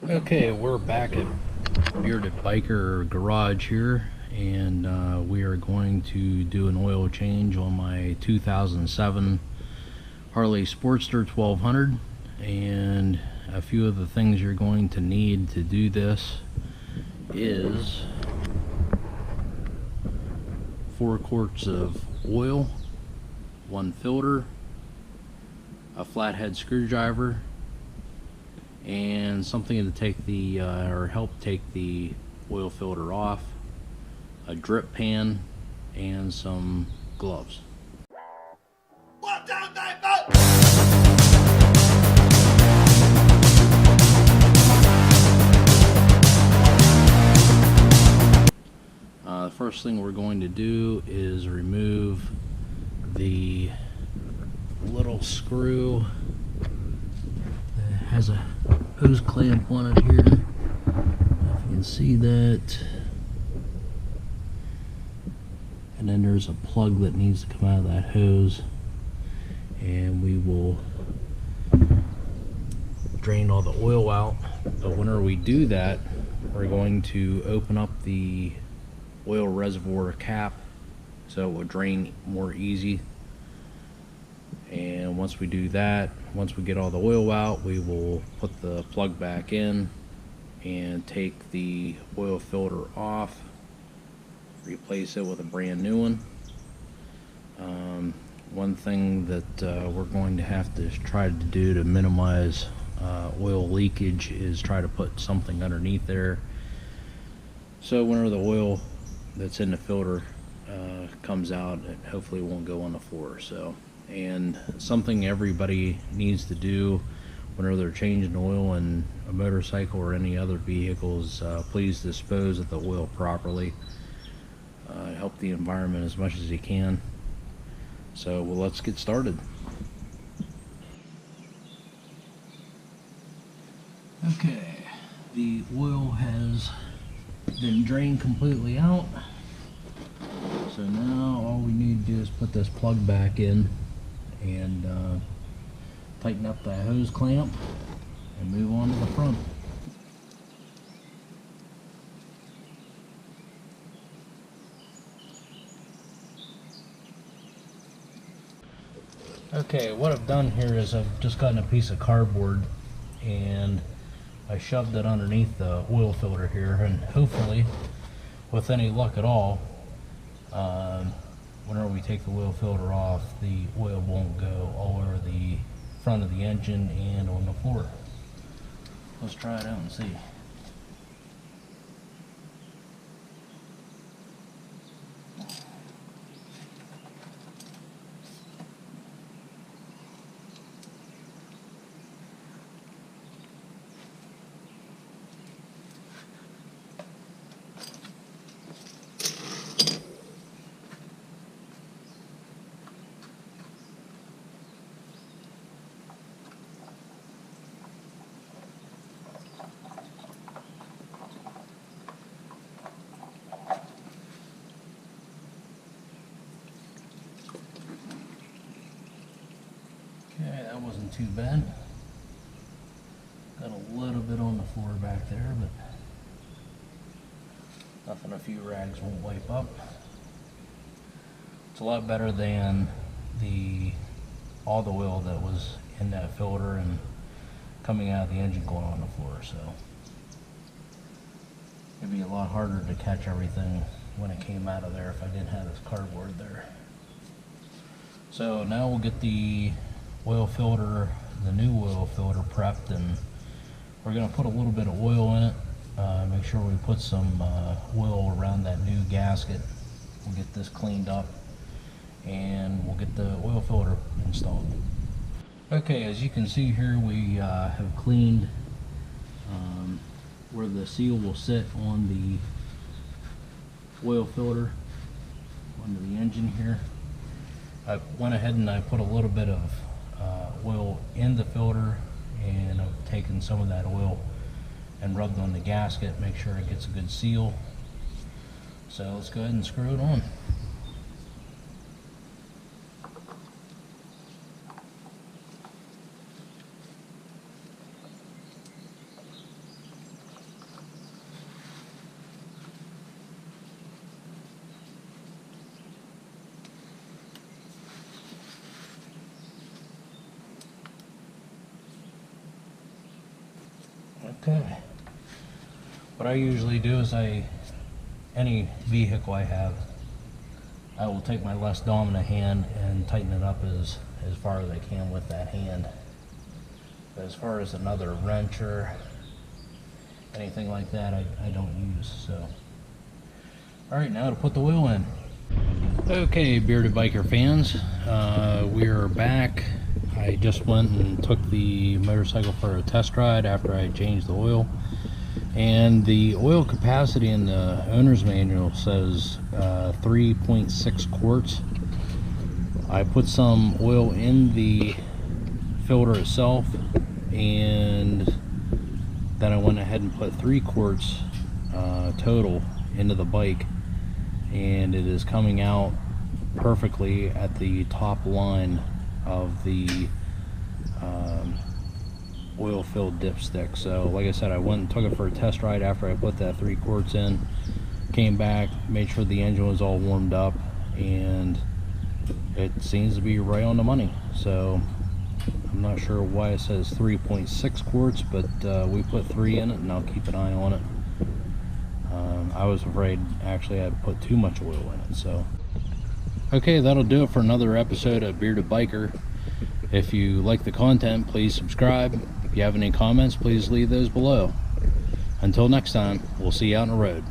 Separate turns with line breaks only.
Okay, we're back at Bearded Biker Garage here, and we are going to do an oil change on my 2007 Harley Sportster 1200. And a few of the things you're going to need to do this is 4 quarts of oil, 1 filter, a flathead screwdriver, and something to take the or help take the oil filter off, a drip pan, and some gloves. The first thing we're going to do is remove the little screw that has a hose clamp on it here. If you can see that. And then there's a plug that needs to come out of that hose, and we will drain all the oil out. But whenever we do that, we're going to open up the oil reservoir cap so it will drain more easy. And once we do that, once we get all the oil out, we will put the plug back in and take the oil filter off, replace it with a brand new one. One thing that we're going to have to try to do to minimize oil leakage is try to put something underneath there, so whenever the oil that's in the filter comes out, it hopefully won't go on the floor. So, and something everybody needs to do whenever they're changing oil in a motorcycle or any other vehicles, please dispose of the oil properly. Help the environment as much as you can. So, well, let's get started. Okay, the oil has been drained completely out. So now all we need to do is put this plug back in and tighten up that hose clamp and move on to the front. Okay, what I've done here is I've just gotten a piece of cardboard and I shoved it underneath the oil filter here, and hopefully, with any luck at all, whenever we take the oil filter off, the oil won't go all over the front of the engine and on the floor. Let's try it out and see. Okay, that wasn't too bad. Got a little bit on the floor back there, but nothing a few rags won't wipe up. It's a lot better than all the oil that was in that filter and coming out of the engine going on the floor. So it'd be a lot harder to catch everything when it came out of there if I didn't have this cardboard there. So now we'll get the oil filter, the new oil filter prepped, and we're going to put a little bit of oil in it. Make sure we put some oil around that new gasket. We'll get this cleaned up and we'll get the oil filter installed. Okay, as you can see here, we have cleaned where the seal will sit on the oil filter under the engine here. I went ahead and I put a little bit of oil in the filter, and I've taken some of that oil and rubbed on the gasket, make sure it gets a good seal. So let's go ahead and screw it on. Okay. What I usually do is any vehicle I have, I will take my less dominant hand and tighten it up as far as I can with that hand. But as far as another wrench or anything like that, I don't use. So, all right, now to put the wheel in. Okay, Bearded Biker fans, we are back. I just went and took the motorcycle for a test ride after I changed the oil, and the oil capacity in the owner's manual says 3.6 quarts. I put some oil in the filter itself, and then I went ahead and put 3 quarts total into the bike, and it is coming out perfectly at the top line of the oil filled dipstick. So like I said, I went and took it for a test ride after I put that 3 quarts in, came back, made sure the engine was all warmed up, and it seems to be right on the money. So I'm not sure why it says 3.6 quarts, but we put 3 in it, and I'll keep an eye on it. I was afraid actually I'd put too much oil in it. So okay, that'll do it for another episode of Bearded Biker. If you like the content, please subscribe. If you have any comments, please leave those below. Until next time, we'll see you out on the road.